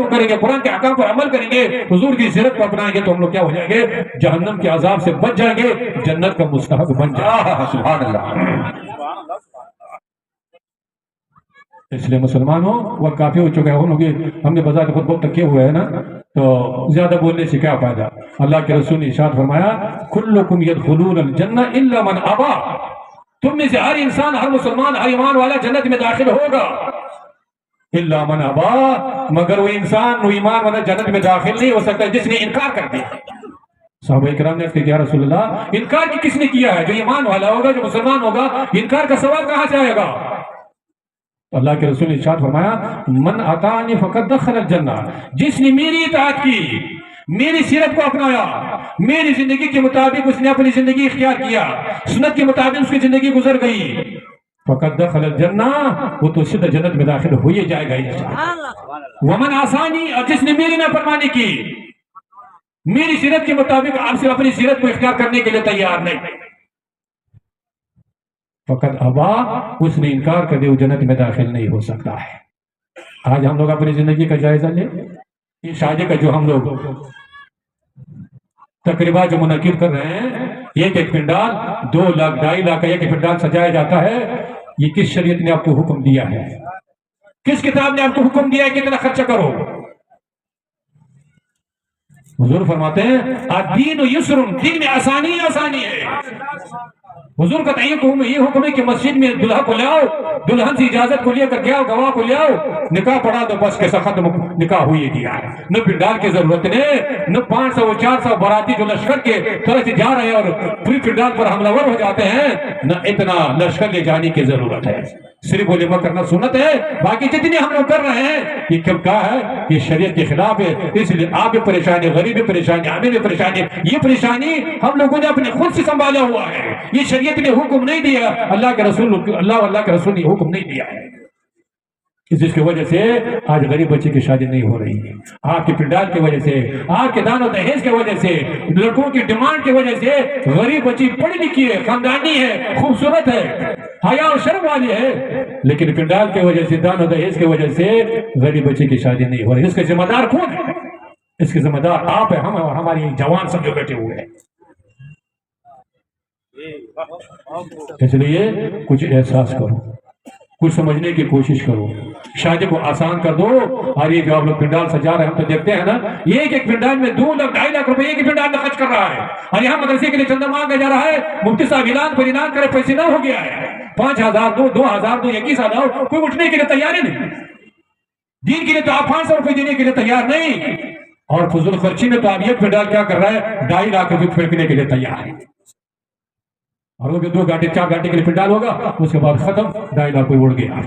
کریں گے, قرآن کے احکام پر عمل کریں گے, حضور کی سیرت کو اپنائیں گے, تو ہم لوگ کیا ہو جائیں گے, جہنم کے عذاب سے بچ جائیں گے, جنت کا مستحق بن جائیں گے. سبحان اللہ. اس لیے مسلمانوں وقت کافی ہو چکا ہے, ہم نے بذات خود بہت تکیے ہوئے ہیں نا, تو زیادہ بولنے سے کیا فائدہ. اللہ کے رسول نے ارشاد فرمایا, کلکم یدخلون الجنہ الا من ابا, تم میں سے ہر انسان, ہر مسلمان, ہر ایمان والا جنت میں داخل ہوگا, الا من ابا, مگر وہ انسان, وہ ایمان والا جنت میں داخل نہیں ہو سکتا جس نے انکار کر دیا. صحابہ کرام نے کہا, یا رسول اللہ, انکار کی کس نے کیا ہے؟ جو ایمان والا ہوگا, جو مسلمان ہوگا, انکار کا سوال کہاں سے آئے گا؟ اللہ کے رسول نے ارشاد فرمایا, من اطاعنی فقد دخل الجنہ, جس نے میری اطاعت کی, میری سیرت کو اپنایا, میری زندگی کے مطابق اس نے اپنی زندگی اختیار کیا, سنت کے مطابق اس کی زندگی گزر گئی, فقد دخل الجنہ, وہ تو سیدھا جنت میں داخل ہو ہی جائے گا. ومن عصانی, اور جس نے میری نافرمانی کی, میری سیرت کے مطابق آپ سے اپنی سیرت کو اختیار کرنے کے لیے تیار نہیں, فقط ابا, اس نے انکار کر دیا, وہ جنت میں داخل نہیں ہو سکتا ہے. آج ہم لوگ اپنی زندگی کا جائزہ لیں. یہ شادی کا جو ہم لوگ تقریبات جو منعقد کر رہے ہیں, ایک ایک پنڈال 2 لاکھ 2.5 لاکھ کا ایک ایک پنڈال سجایا جاتا ہے, یہ کس شریعت نے آپ کو حکم دیا ہے؟ کس کتاب نے آپ کو حکم دیا ہے کتنا خرچہ کرو؟ حضور فرماتے ہیں, الدین یسر, دین میں آسانی آسانی ہے. حضور کا یہ حکم ہے کہ مسجد میں دلہا کو لے آؤ, دلہن سے اجازت کو لے کر کے آؤ, گواہ کو لے آؤ, نکاح پڑھا دو, بس کیسا ختم, نکاح ہوئی دیا ہے. نہ پنڈال کی ضرورت نہیں, نہ 500-400 باراتی جو لشکر کے طرح سے جا رہے ہیں اور پوری پنڈال پر حملہ ور ہو جاتے ہیں, نہ اتنا لشکر لے جانے کی ضرورت ہے. صرف ولیمہ کرنا سنت ہے, باقی جتنے ہم لوگ کر رہے ہیں یہ کب کہا ہے, یہ شریعت کے خلاف ہے. اس لیے آپ بھی پریشانی, غریب بھی پریشانی, عامل بھی پریشانی, یہ پریشانی ہم لوگوں نے اپنے خود سے سنبھالا ہوا ہے. یہ شریعت نے حکم نہیں دیا, اللہ کے رسول نے حکم نہیں دیا ہے. جس کی وجہ سے آج غریب بچے کی شادی نہیں ہو رہی ہے, آپ کے پنڈال کی وجہ سے, آپ کے دان و دہیز کی وجہ سے, لڑکوں کی ڈیمانڈ کی وجہ سے. غریب بچی پڑھی لکھی ہے, خاندانی ہے, خوبصورت ہے, حیا اور شرم والی ہے, لیکن پنڈال کی وجہ سے, دان و دہیز کی وجہ سے غریب بچے کی شادی نہیں ہو رہی. اس کے ذمہ دار کون ہے؟ اس کے ذمہ دار آپ ہیں, ہم اور ہماری جوان سب جو بیٹھے ہوئے ہیں. اس لیے کچھ احساس کرو, کچھ سمجھنے کی کوشش کرو, شادی کو آسان کر دو. اور یہ جو آپ لوگ پنڈال سجا رہے ہیں, ہم تو دیکھتے ہیں نا, ایک ایک پنڈال میں 2 لاکھ 2.5 لاکھ روپے ایک ایک پنڈال میں خرچ کر رہا ہے. اور یہاں مدرسے کے لیے چندہ مانگا جا رہا ہے, مفتی صاحب اعلان پر اعلان کرے, پیسے نہ ہو گیا ہے, 5,000 دو, 2,000 دو, 21,000, کوئی اٹھنے کے لیے تیار ہی نہیں. دین کے لیے تو آپ 500 روپے دینے کے لیے تیار نہیں, اور فضول خرچی میں تو آپ ایک پنڈال کیا کر رہا ہے, 2.5 لاکھ روپے پھینکنے کے لیے تیار ہے. اور وہ 2 گھنٹے 4 گھنٹے کے لیے پنڈال ہوگا, اس کے بعد ختم, 2.5 لاکھ کوئی اڑ گیا.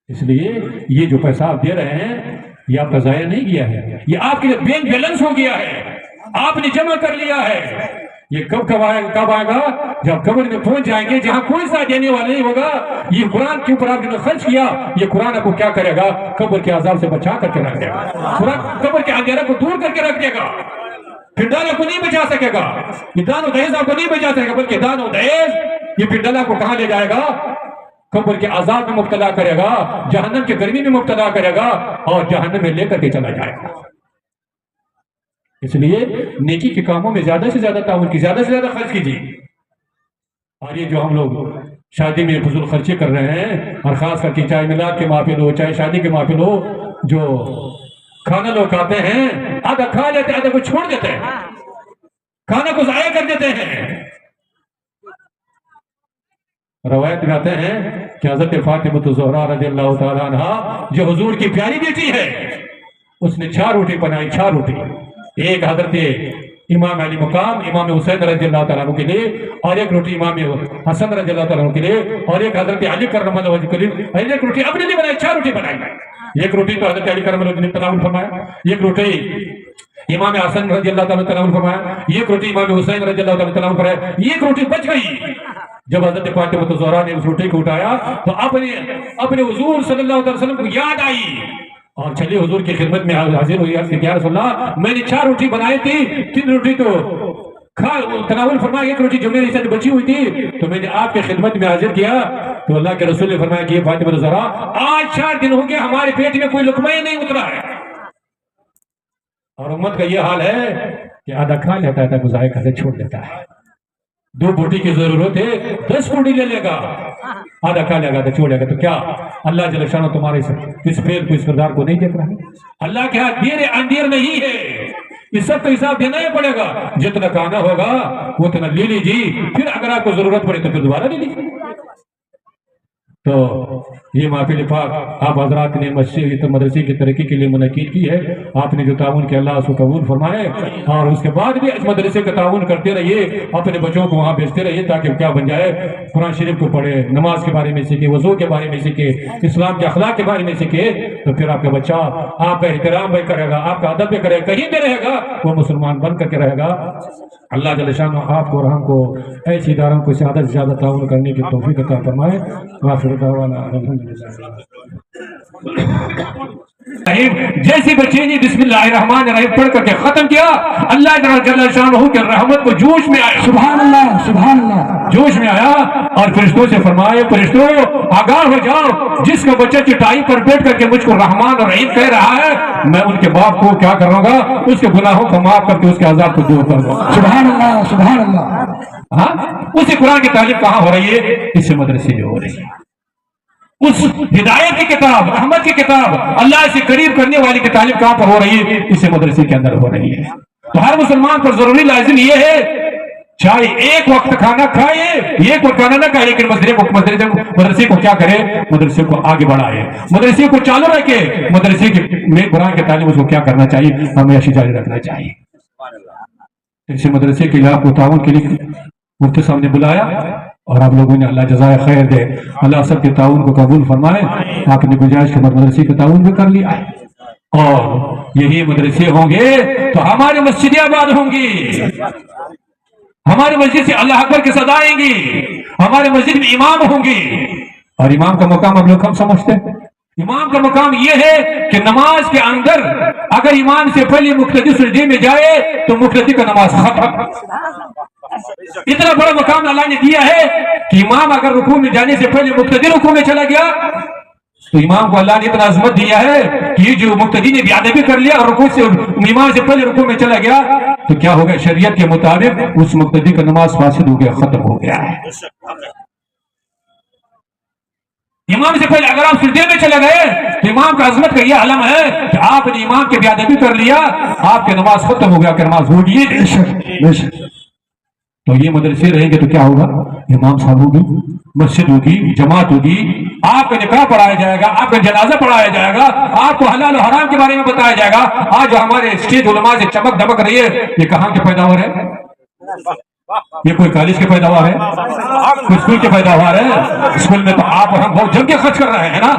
اس لیے یہ جو پیسہ آپ دے رہے ہیں, یہ آپ کا ضائع نہیں کیا ہے, یہ آپ کے لیے بینک بیلنس ہو گیا ہے, آپ نے جمع کر لیا ہے. یہ کب آئے گا؟ جب قبر میں پہنچ جائیں گے, جہاں کوئی ساتھ دینے والا نہیں ہوگا. یہ قرآن کے اوپر آپ نے خرچ کیا, یہ قرآن آپ کو کیا کرے گا؟ قبر کے عذاب سے بچا کر کے رکھ دے گا. قرآن قبر کے اندھیرے کو دور کر کے رکھ دے گا. پنڈال آپ کو نہیں بچا سکے گا, یہ دان و دہیز آپ کو نہیں بچا سکے گا, بلکہ دان و دہیز یہ پنڈال آپ کو کہاں لے جائے گا؟ قبر کے عذاب میں مبتلا کرے گا, جہنم کی گرمی میں مبتلا کرے گا, اور جہنم میں لے کر کے چلا جائے گا. اس لیے نیکی کے کاموں میں زیادہ سے زیادہ تعاون کی, زیادہ سے زیادہ خرچ کیجیے. اور یہ جو ہم لوگ شادی میں فضول خرچی کر رہے ہیں, اور خاص کر کے چاہے میلاد کے محفل ہو, چاہے شادی کے محفل ہو, جو کھانا لوگ کھاتے ہیں, آدھا کھا لیتے ہیں, آدھا کو چھوڑ دیتے ہیں, کھانا کو ضائع کر دیتے ہیں. روایت میں آتے ہیں کہ حضرت فاطمہ الزہرا رضی اللہ تعالیٰ عنہ, جو حضور کی پیاری بیٹی ہے, اس نے 4 روٹی بنائی, 4 روٹی. ایک حضرت امام علی مقام امام حسین رضی اللہ تعالیٰ عنہ کے لیے, اور ایک روٹی امام حسن رضی اللہ تعالیٰ عنہ کے لیے, اور ایک حضرت علی کرم اللہ وجہ کے لیے. ایک روٹی اپنے لیے بنائی, 4 روٹی بنائی. ایک روٹی تو حضرت علی کرم اللہ نے تناول فرمایا, ایک روٹی امام حسن رضی اللہ تعالیٰ تناول فرمایا, ایک روٹی امام حسین رضی اللہ تعالیٰ تناول فرمایا, ایک روٹی بچ گئی. جب حضرت فاطمہ الزہرا نے اس روٹی کو اٹھایا تو اپنے حضور صلی اللہ علیہ وسلم کو یاد آئی, اور چلی حضور کی خدمت میں حاضر ہوئی. عرض کیا یا رسول اللہ, میں نے 4 روٹی بنائی تھی, 3 روٹی تو تناول فرمایا ایک روٹی جو میری سے بچی ہوئی تھی تو میں نے آپ کی خدمت میں حاضر کیا تو اللہ کے رسول نے فرمایا کہ یہ فاطمہ الزہرا آج 4 دن ہو گئے ہمارے پیٹ میں کوئی لقمہ ہی نہیں اترا ہے، اور امت کا یہ حال ہے کہ آدھا کھا لیتا ہے تو ضائع کرے چھوڑ دیتا ہے، 2 بوٹی کی ضرورت ہے 10 بوٹی لے لے گا، آدھا کھا لے گا تو چھوڑے گا، تو کیا اللہ جل شانہ تمہارے اس فعل کو اس کردار کو نہیں دیکھ رہا ہے؟ اللہ کے ہاتھ دیر اندیر نہیں ہے، اس سب کا حساب دینا ہی پڑے گا، جتنا کھانا ہوگا اتنا لے لیجیے، پھر اگر آپ کو ضرورت پڑے تو پھر دوبارہ لے لیجیے۔ تو یہ محفل پاک آپ حضرات نے مسجد مدرسے کی ترقی کے لیے منعقد کی ہے، آپ نے جو تعاون کیا اللہ اس کو قبول فرمائے، اور اس کے بعد بھی اس مدرسے کا تعاون کرتے رہیے، اپنے بچوں کو وہاں بھیجتے رہیے تاکہ کیا بن جائے، قرآن شریف کو پڑھے، نماز کے بارے میں سیکھے، وضو کے بارے میں سیکھے، اسلام کے اخلاق کے بارے میں سیکھے، تو پھر آپ کا بچہ آپ کا احترام بھی کرے گا، آپ کا ادب بھی کرے گا، کہیں بھی رہے گا وہ مسلمان بن کر کے رہے گا۔ اللہ جل شانہ آپ کو اور ہم کو ایسی اداروں کو زیادہ سے زیادہ تعاون کرنے کی توفیق عطا فرمائے۔ جیسے بچے نے بسم اللہ الرحمن الرحیم پڑھ کر کے ختم کیا، اللہ جل شانہ کی رحمت کو جوش میں آیا، سبحان اللہ سبحان اللہ، جوش میں آیا، اور فرشتوں سے فرمائے فرشتوں آگاہ ہو جاؤ، جس کا بچہ چٹائی پر بیٹھ کر کے مجھ کو رحمان اور رحیم کہہ رہا ہے، میں ان کے باپ کو کیا کروں گا، اس کے گناہوں کو معاف کر کے اس کے عذاب کو دور کروں گا۔ سبحان اللہ سبحان اللہ۔ ہاں اسی قرآن کی تعلیم کہاں ہو رہی ہے؟ اس سے مدرسے میں ہو رہی ہے، اس ہدایت کی کتاب، رحمت کی کتاب، اللہ سے قریب کرنے والی کی تعلیم کہاں پر ہو رہی ہے؟ اس سے مدرسے کے اندر ہو رہی ہے۔ تو ہر مسلمان پر ضروری لازم یہ ہے، چاہے ایک وقت کھانا کھائے، ایک وقت کھانا نہ کھائے، لیکن مدرسے کو کیا کرے؟ مدرسے کو آگے بڑھائے، مدرسے کو چالو رکھے، مدرسے میں قرآن کی تعلیم اس کو کیا کرنا چاہیے؟ ہمیشہ جاری رکھنا چاہیے۔ اسے مدرسے کے لیے کو تعاون کے لیے مفتی صاحب نے بلایا، اور آپ لوگوں نے اللہ جزائے خیر دے، اللہ سب کے تعاون کو قبول فرمائے۔ آپ نے گنجائش کے مدرسے کا تعاون بھی کر لیا ہے، اور یہی مدرسے ہوں گے تو ہماری مسجدیں آباد ہوں گی، ہماری مسجد سے اللہ اکبر کی صدا آئیں گی، ہمارے مسجد میں امام ہوں گی، اور امام کا مقام ہم لوگ کم سمجھتے ہیں۔ امام کا مقام یہ ہے کہ نماز کے اندر اگر امام سے پہلے مقتدی سجدے میں جائے تو مقتدی کا نماز ختم۔ اتنا بڑا مقام اللہ نے دیا ہے کہ امام اگر رکوع میں جانے سے پہلے مقتدی رکوع میں چلا گیا تو امام کو اللہ نے اتنا عظمت دیا ہے کہ یہ جو مقتدی نے بے ادبی کر لیا اور رکوع سے امام سے پہلے رکوع میں چلا گیا تو کیا ہو گیا؟ شریعت کے مطابق اس مقتدی کا نماز فاسد ہو گیا، ختم ہو گیا ہے۔ امام سے پہلے اگر آپ سجدے میں چلے گئے تو امام کا عظمت کا یہ علم ہے کہ آپ نے امام کے بے ادبی کر لیا، آپ کی نماز ختم ہو گیا کہ نماز ہوگی۔ تو یہ مدرسے رہیں گے تو کیا ہوگا؟ امام صاحب ہوگی، مسجد ہوگی، جماعت ہوگی، آپ کا نکاح پڑھایا جائے گا، آپ کا جنازہ پڑھایا جائے گا، آپ کو حلال و حرام کے بارے میں بتایا جائے گا۔ آج جو ہمارے اسٹیج علماء سے چمک دمک رہی ہے، یہ کہاں کے پیداوار ہے؟ یہ کوئی کالج کے پیداوار ہے؟ کوئی اسکول کے پیداوار ہے؟ اسکول میں تو آپ اور ہم بہت جم کے خرچ کر رہے ہیں نا۔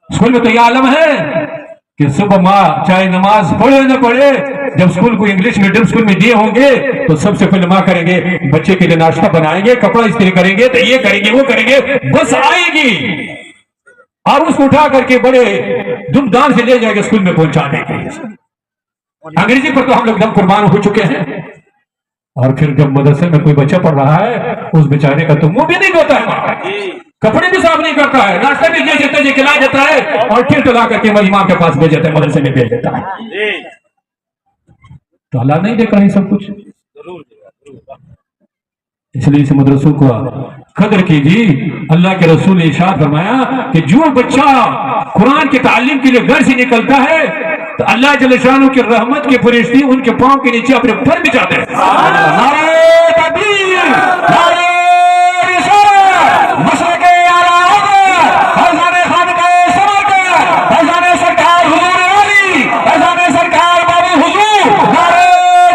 اسکول میں تو یہ عالم ہے کہ صبح ماں چاہے نماز پڑھے نہ پڑھے، جب اسکول کو انگلش میڈیم اسکول میں دیے ہوں گے تو سب سے پہلے ماں کریں گے بچے کے لیے ناشتہ بنائیں گے، کپڑا استری کریں گے، تو یہ کریں گے وہ کریں گے، بس آئے گی اور اس کو اٹھا کر کے بڑے دم دام سے لے جائے گا اسکول میں پہنچا دیں گے۔ انگریزی پر تو ہم لوگ دم قربان ہو چکے ہیں، اور پھر جب مدرسے میں کوئی بچہ پڑھ رہا ہے اس بیچارے کا تو منہ بھی نہیں دھوتا ہے، کپڑے بھی صاف نہیں کرتا ہے، ناشتہ بھی لے جاتا ہے، کھلا دیتا ہے، اور پھر تو لا کر کے امام کے پاس بھیج دیتا ہے، مدرسے میں بھیج دیتا ہے۔ تو اللہ نہیں دیکھ رہا ہے سب کچھ، اس لیے اس مدرسوں کو قدر کیجیے۔ اللہ کے رسول نے ارشاد فرمایا کہ جو بچہ قرآن کی تعلیم کے لیے گھر سے نکلتا ہے تو اللہ جل شانہ کی رحمت کے فرشتے ان کے پاؤں کے نیچے اپنے پر بچھاتے ہیں۔ نعرہ تکبیر، نعرہ رسالت، مشرق اعلیٰ حضرت فیضان خانقاہ سمرقند، فیضان سرکار حضور علی، فیضان سرکار بابا حضور، نعرہ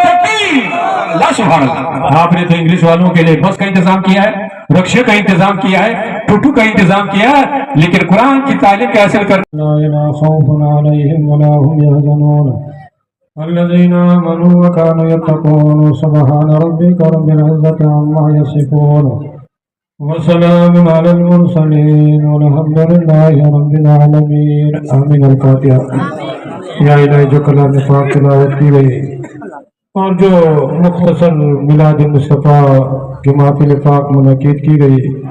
تکبیر، اللہ سبحان اللہ۔ آپ نے تو انگلش والوں کے لیے بس کا انتظام کیا ہے، رکشے کا انتظام کیا ہے، ٹوٹو کا انتظام کیا ہے، لیکن قرآن کی تعلیم کا حاصل کر لا خوف عليهم ولا هم يحزنون الذين آمنوا وكانوا يتقون سبحان ربك رب العزة عما يصفون وسلام على المرسلين والحمد لله رب العالمين آمين۔ الفاتحة۔ یا الہی جو کلام پاک تلاوت کی گئی اور جو مختصر میلاد مصطفیٰ کی محفل پاک منعقد کی گئی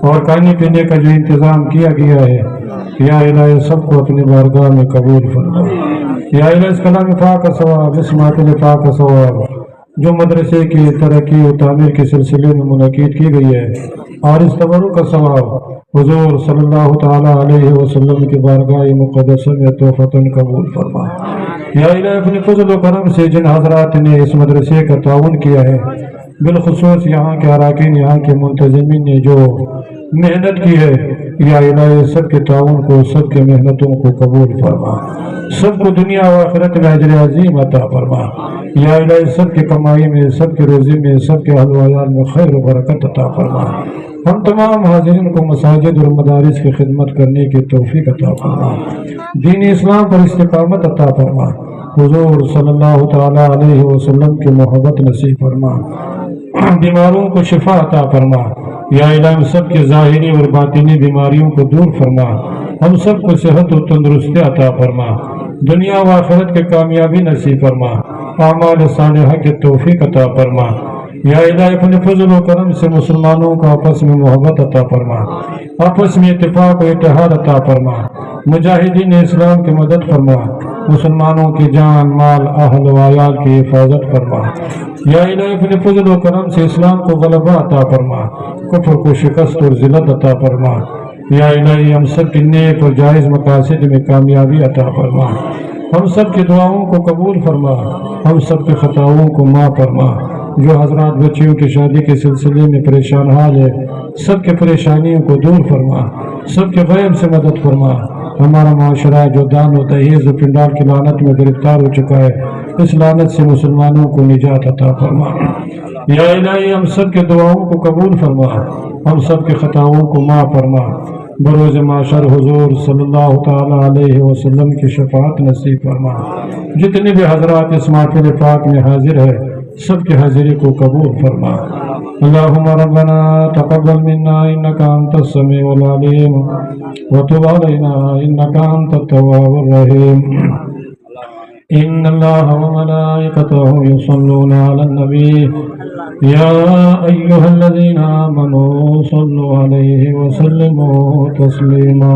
اور کھانے پینے کا جو انتظام کیا گیا ہے، یا الہی سب کو اپنی بارگاہ میں قبول فرما۔ یا الہی اس کلام پاک کا ثواب، اس محفل پاک کا ثواب جو مدرسے کی ترقی و تعمیر کے سلسلے میں منعقد کی گئی ہے، اور اس تبرک کا ثواب حضور صلی اللہ تعالی علیہ وسلم کی بارگاہ مقدسہ میں تحفتاً قبول فرما۔ یا الہی اپنے فضل و کرم سے جن حضرات نے اس مدرسے کا تعاون کیا ہے، بالخصوص یہاں کے اراکین، یہاں کے منتظمین نے جو محنت کی ہے، یا الہی سب کے تعاون کو، سب کے محنتوں کو قبول فرما، سب کو دنیا و آخرت میں اجر عظیم عطا فرما۔ یا الہی سب کی کمائی میں، سب کے روزی میں، سب کے اہل و عیال میں خیر و برکت عطا فرما۔ ہم تمام حاضرین کو مساجد اور مدارس کی خدمت کرنے کی توفیق عطا فرما، دین اسلام پر استقامت عطا فرما، حضور صلی اللہ تعالی علیہ وسلم کی محبت نصیب فرما، بیماروں کو شفا عطا فرما۔ یا الہی ہم سب کے ظاہری اور باطنی بیماریوں کو دور فرما، ہم سب کو صحت و تندرستی عطا فرما، دنیا و آخرت کے کامیابی نصیب فرما، اعمال صالحہ کی توفیق عطا فرما۔ یا الہی اپنے فضل و کرم سے مسلمانوں کو آپس میں محبت عطا فرما، آپس میں اتفاق و اتحاد عطا فرما، مجاہدین اسلام کی مدد فرما، مسلمانوں کی جان مال اہل و عیال کی حفاظت فرما۔ یا الہی اپنے فضل و کرم سے اسلام کو غلبہ عطا فرما، کفر کو شکست اور ذلت عطا فرما۔ یا الہی ہم سب کی نیک اور جائز مقاصد میں کامیابی عطا فرما، ہم سب کی دعاؤں کو قبول فرما، ہم سب کے خطاؤں کو معاف فرما۔ جو حضرات بچیوں کی شادی کے سلسلے میں پریشان حال ہے، سب کے پریشانیوں کو دور فرما، سب کے غیب سے مدد فرما۔ ہمارا معاشرہ جو دان و دہیز و پنڈال کی لعنت میں گرفتار ہو چکا ہے، اس لعنت سے مسلمانوں کو نجات عطا فرما۔ یا الہی ہم سب کے دعاؤں کو قبول فرما، ہم سب کے خطاؤں کو معاف فرما۔ بروز معاشر حضور صلی اللہ تعالی علیہ وسلم کی شفاعت نصیب فرما۔ جتنے بھی حضرات اس محفل پاک میں حاضر ہے، سب کی حاضری کو قبول فرما۔ اللہم ربنا تقبل منا انک انت السمیع العلیم وتب علینا انک انت التواب الرحیم۔ ان اللہ وملائکتہ یصلون علی النبی یا ایہا الذین آمنوا صلوا علیہ وسلموا تسلیما۔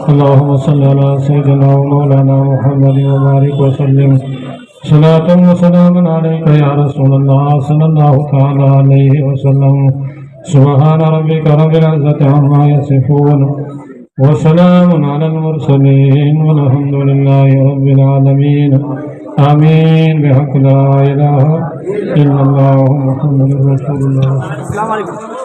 اللہم صلی علی سیدنا و مولانا محمد وبارک وسلم صلاة و سلام علیک یا رسول اللہ صلی اللہ تعالی علیہ وسلم۔ سبحان ربک رب العزت عما یصفون وسلام علی المرسلین والحمد للہ رب العالمین۔ آمین بحق لا الہ الا اللہ محمد رسول اللہ۔